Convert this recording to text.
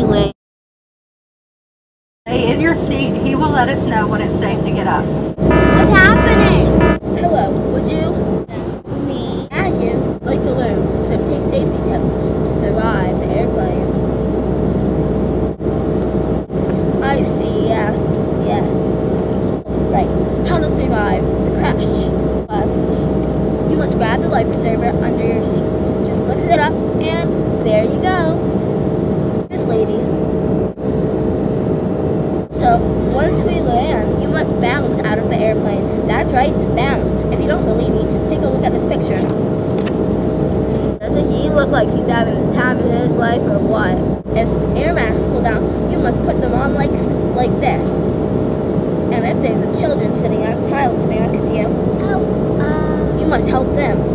you, Lee. Stay in your seat. He will let us know when it's safe to get up. What's happening? Hello, would you? Me. And you like to learn some take safety tips to survive the airplane? I see, yes. Right, how to survive the crash. Plus, you must grab the life preserver under your seat. Just lift it up, and there you go. This lady. So, once we land, you must bounce out of the airplane. That's right, bounce. If you don't believe me, take a look at this picture. Doesn't he look like he's having the time of his life or what? If air masks pull down, you must put them on like this. And if there's a child sitting next to you, you must help them.